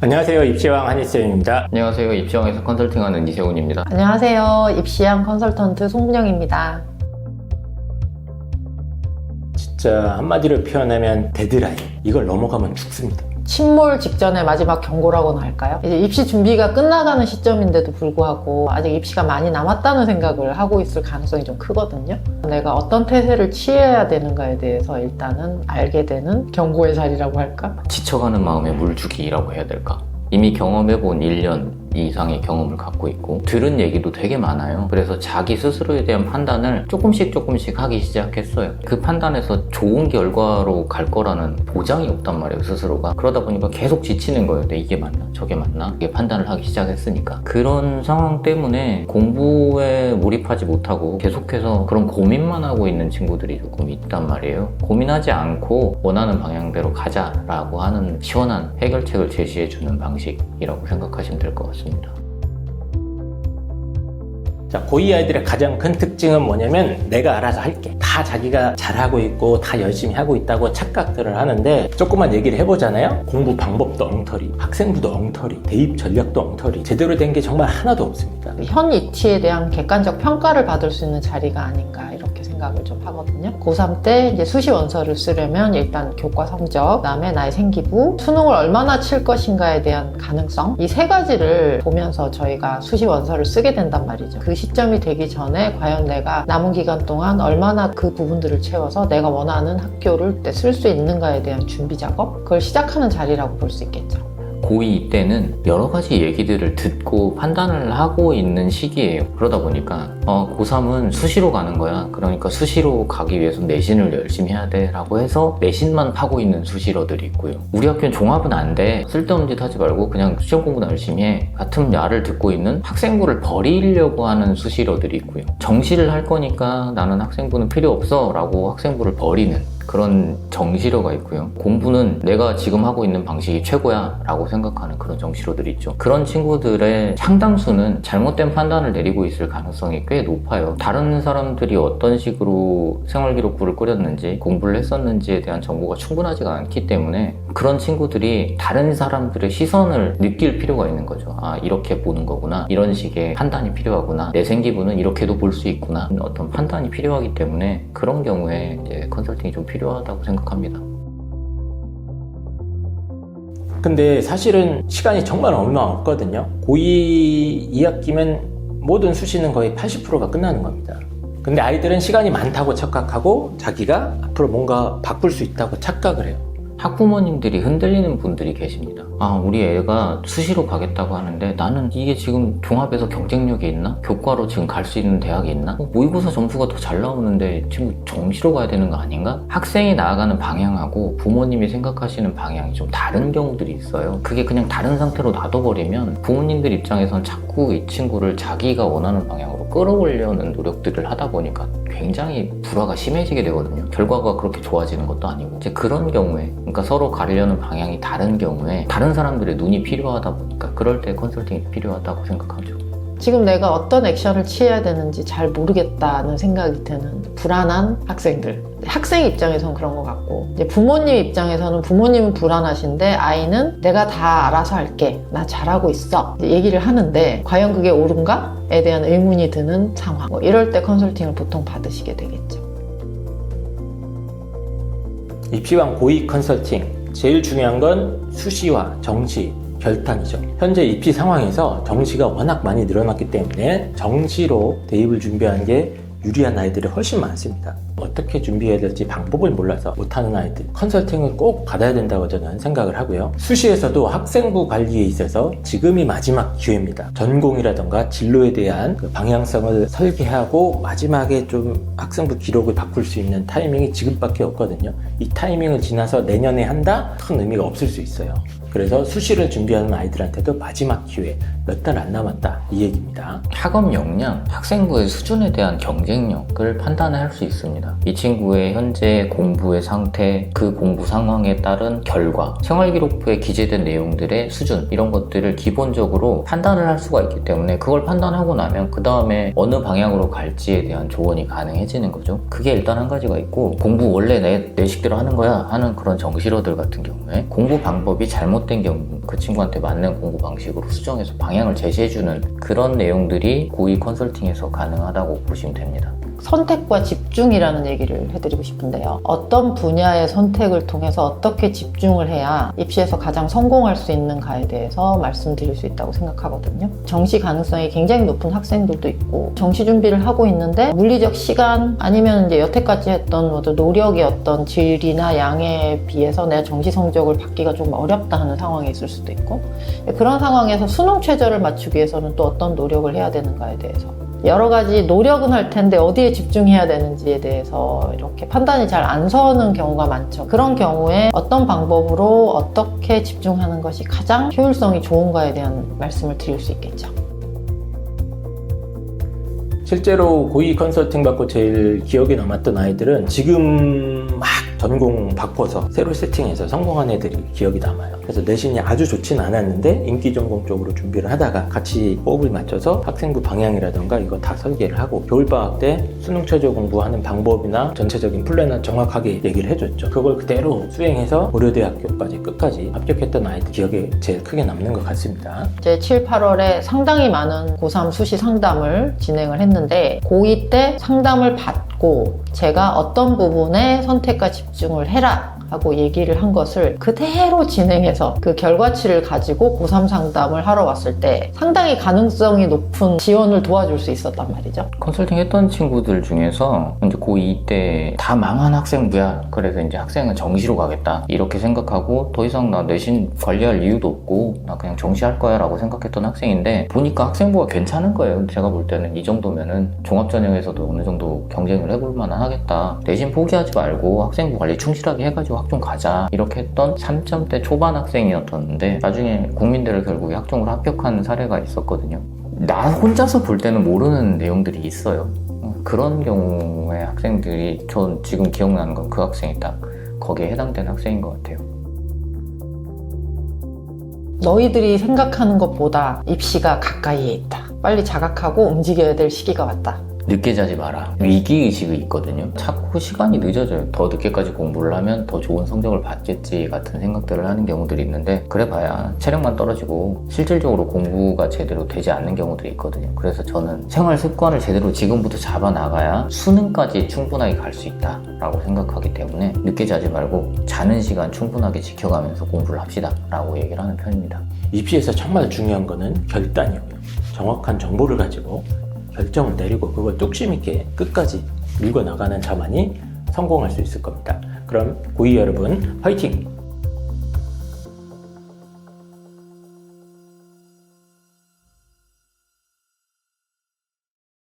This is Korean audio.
안녕하세요. 입시왕 한희쌤입니다. 안녕하세요. 입시왕에서 컨설팅하는 이세훈입니다. 안녕하세요. 입시왕 컨설턴트 송은영입니다. 진짜 한마디로 표현하면 데드라인. 이걸 넘어가면 죽습니다. 침몰 직전의 마지막 경고라고나 할까요? 이제 입시 준비가 끝나가는 시점인데도 불구하고 아직 입시가 많이 남았다는 생각을 하고 있을 가능성이 좀 크거든요. 내가 어떤 태세를 취해야 되는가에 대해서 일단은 알게 되는 경고의 자리라고 할까? 지쳐가는 마음에 물주기라고 해야 될까? 이미 경험해본 1년 이상의 경험을 갖고 있고 들은 얘기도 되게 많아요. 그래서 자기 스스로에 대한 판단을 조금씩 하기 시작했어요. 그 판단에서 좋은 결과로 갈 거라는 보장이 없단 말이에요, 스스로가. 그러다 보니까 계속 지치는 거예요. 내 이게 맞나? 저게 맞나? 이게 판단을 하기 시작했으니까. 그런 상황 때문에 공부에 몰입하지 못하고 계속해서 그런 고민만 하고 있는 친구들이 조금 있단 말이에요. 고민하지 않고 원하는 방향대로 가자라고 하는 시원한 해결책을 제시해주는 방식이라고 생각하시면 될 것 같습니다. 자, 고2 아이들의 가장 큰 특징은 뭐냐면 내가 알아서 할게. 다 자기가 잘하고 있고 다 열심히 하고 있다고 착각들을 하는데 조금만 얘기를 해보잖아요. 공부 방법도 엉터리, 학생부도 엉터리, 대입 전략도 엉터리. 제대로 된 게 정말 하나도 없습니다. 현 이치에 대한 객관적 평가를 받을 수 있는 자리가 아닌가 이렇게 생각을 좀 하거든요. 고3 때 이제 수시 원서를 쓰려면 일단 교과 성적, 그다음에 나의 생기부, 수능을 얼마나 칠 것인가에 대한 가능성, 이 세 가지를 보면서 저희가 수시 원서를 쓰게 된단 말이죠. 그 시점이 되기 전에 과연 내가 남은 기간 동안 얼마나 그 부분들을 채워서 내가 원하는 학교를 쓸 수 있는가에 대한 준비 작업, 그걸 시작하는 자리라고 볼 수 있겠죠. 고2 때는 여러 가지 얘기들을 듣고 판단을 하고 있는 시기예요. 그러다 보니까 고3은 수시로 가는 거야. 그러니까 수시로 가기 위해서 내신을 열심히 해야 돼 라고 해서 내신만 파고 있는 수시러들이 있고요. 우리 학교는 종합은 안 돼. 쓸데없는 짓 하지 말고 그냥 시험 공부나 열심히 해 같은 말을 듣고 있는 학생부를 버리려고 하는 수시러들이 있고요. 정시를 할 거니까 나는 학생부는 필요 없어 라고 학생부를 버리는 그런 정시로가 있고요. 공부는 내가 지금 하고 있는 방식이 최고야 라고 생각하는 그런 정시로들이 있죠. 그런 친구들의 상당수는 잘못된 판단을 내리고 있을 가능성이 꽤 높아요. 다른 사람들이 어떤 식으로 생활기록부를 꾸렸는지 공부를 했었는지에 대한 정보가 충분하지가 않기 때문에 그런 친구들이 다른 사람들의 시선을 느낄 필요가 있는 거죠. 아, 이렇게 보는 거구나, 이런 식의 판단이 필요하구나, 내 생기부는 이렇게도 볼 수 있구나, 어떤 판단이 필요하기 때문에 그런 경우에 이제 컨설팅이 좀 필요하다고 생각합니다. 근데 사실은 시간이 정말 얼마 없거든요. 고2 2학기면 모든 수시는 거의 80%가 끝나는 겁니다. 근데 아이들은 시간이 많다고 착각하고 자기가 앞으로 뭔가 바꿀 수 있다고 착각을 해요. 학부모님들이 흔들리는 분들이 계십니다. 아, 우리 애가 수시로 가겠다고 하는데 나는 이게 지금 종합에서 경쟁력이 있나? 교과로 지금 갈 수 있는 대학이 있나? 모의고사 점수가 더 잘 나오는데 지금 정시로 가야 되는 거 아닌가? 학생이 나아가는 방향하고 부모님이 생각하시는 방향이 좀 다른 경우들이 있어요. 그게 그냥 다른 상태로 놔둬버리면 부모님들 입장에선 자꾸 이 친구를 자기가 원하는 방향으로 끌어올려는 노력들을 하다 보니까 굉장히 불화가 심해지게 되거든요. 결과가 그렇게 좋아지는 것도 아니고 이제 그런 경우에, 그러니까 서로 가려는 방향이 다른 경우에 다른 사람들의 눈이 필요하다 보니까 그럴 때 컨설팅이 필요하다고 생각하죠. 지금 내가 어떤 액션을 취해야 되는지 잘 모르겠다는 생각이 드는 불안한 학생들. 학생 입장에서는 그런 것 같고, 이제 부모님 입장에서는 부모님은 불안하신데 아이는 내가 다 알아서 할게, 나 잘하고 있어 얘기를 하는데 과연 그게 옳은가에 대한 의문이 드는 상황. 이럴 때 컨설팅을 보통 받으시게 되겠죠. 입시왕 고2 컨설팅. 제일 중요한 건 수시와 정시, 결단이죠. 현재 입시 상황에서 정시가 워낙 많이 늘어났기 때문에 정시로 대입을 준비하는 게 유리한 아이들이 훨씬 많습니다. 어떻게 준비해야 될지 방법을 몰라서 못하는 아이들, 컨설팅을 꼭 받아야 된다고 저는 생각을 하고요. 수시에서도 학생부 관리에 있어서 지금이 마지막 기회입니다. 전공이라던가 진로에 대한 그 방향성을 설계하고 마지막에 좀 학생부 기록을 바꿀 수 있는 타이밍이 지금밖에 없거든요. 이 타이밍을 지나서 내년에 한다? 큰 의미가 없을 수 있어요. 그래서 수시를 준비하는 아이들한테도 마지막 기회, 몇 달 안 남았다, 이 얘기입니다. 학업 역량, 학생부의 수준에 대한 경쟁력을 판단할 수 있습니다. 이 친구의 현재 공부의 상태, 그 공부 상황에 따른 결과, 생활기록부에 기재된 내용들의 수준, 이런 것들을 기본적으로 판단을 할 수가 있기 때문에 그걸 판단하고 나면 그 다음에 어느 방향으로 갈지에 대한 조언이 가능해지는 거죠. 그게 일단 한 가지가 있고, 공부 원래 내 식대로 하는 거야 하는 그런 정시러들 같은 경우에 공부 방법이 잘못 분석된 경우 그 친구한테 맞는 공부 방식으로 수정해서 방향을 제시해주는 그런 내용들이 고위 컨설팅에서 가능하다고 보시면 됩니다. 선택과 집중이라는 얘기를 해드리고 싶은데요. 어떤 분야의 선택을 통해서 어떻게 집중을 해야 입시에서 가장 성공할 수 있는가에 대해서 말씀드릴 수 있다고 생각하거든요. 정시 가능성이 굉장히 높은 학생들도 있고 정시 준비를 하고 있는데 물리적 시간 아니면 이제 여태까지 했던 어떤 노력의 어떤 질이나 양에 비해서 내가 정시 성적을 받기가 좀 어렵다 하는 상황이 있을 수도 있고 그런 상황에서 수능 최저를 맞추기 위해서는 또 어떤 노력을 해야 되는가에 대해서 여러 가지 노력은 할 텐데 어디에 집중해야 되는지에 대해서 이렇게 판단이 잘 안 서는 경우가 많죠. 그런 경우에 어떤 방법으로 어떻게 집중하는 것이 가장 효율성이 좋은가에 대한 말씀을 드릴 수 있겠죠. 실제로 고위 컨설팅 받고 제일 기억에 남았던 아이들은 지금 막 전공 바꿔서 새로 세팅해서 성공한 애들이 기억이 남아요. 그래서 내신이 아주 좋진 않았는데 인기 전공 쪽으로 준비를 하다가 같이 호흡을 맞춰서 학생부 방향이라던가 이거 다 설계를 하고 겨울방학 때 수능 최저 공부하는 방법이나 전체적인 플랜을 정확하게 얘기를 해줬죠. 그걸 그대로 수행해서 고려대학교까지 끝까지 합격했던 아이들 기억에 제일 크게 남는 것 같습니다. 이제 7, 8월에 상당히 많은 고3 수시 상담을 진행을 했는데 고2 때 상담을 받고 제가 어떤 부분에 선택과 집중을 해라 하고 얘기를 한 것을 그대로 진행해서 그 결과치를 가지고 고3 상담을 하러 왔을 때 상당히 가능성이 높은 지원을 도와줄 수 있었단 말이죠. 컨설팅 했던 친구들 중에서 이제 고2 때 다 망한 학생부야. 그래서 이제 학생은 정시로 가겠다. 이렇게 생각하고 더 이상 나 내신 관리할 이유도 없고 나 그냥 정시할 거야 라고 생각했던 학생인데 보니까 학생부가 괜찮은 거예요. 제가 볼 때는 이 정도면은 종합전형에서도 어느 정도 경쟁을 해볼 만한 하겠다. 내신 포기하지 말고 학생부 관리 충실하게 해가지고 학종 가자. 이렇게 했던 3점대 초반 학생이었는데 나중에 국민대를 결국에 학종으로 합격한 사례가 있었거든요. 나 혼자서 볼 때는 모르는 내용들이 있어요. 그런 경우에 학생들이 전 지금 기억나는 건 그 학생이 딱 거기에 해당되는 학생인 것 같아요. 너희들이 생각하는 것보다 입시가 가까이에 있다. 빨리 자각하고 움직여야 될 시기가 왔다. 늦게 자지 마라. 위기의식이 있거든요. 자꾸 시간이 늦어져요. 더 늦게까지 공부를 하면 더 좋은 성적을 받겠지 같은 생각들을 하는 경우들이 있는데 그래봐야 체력만 떨어지고 실질적으로 공부가 제대로 되지 않는 경우들이 있거든요. 그래서 저는 생활 습관을 제대로 지금부터 잡아나가야 수능까지 충분하게 갈 수 있다 라고 생각하기 때문에 늦게 자지 말고 자는 시간 충분하게 지켜가면서 공부를 합시다 라고 얘기를 하는 편입니다. 입시에서 정말 중요한 거는 결단이고요. 정확한 정보를 가지고 결정을 내리고 그걸 뚝심 있게 끝까지 밀고 나가는 자만이 성공할 수 있을 겁니다. 그럼 고이 여러분 화이팅!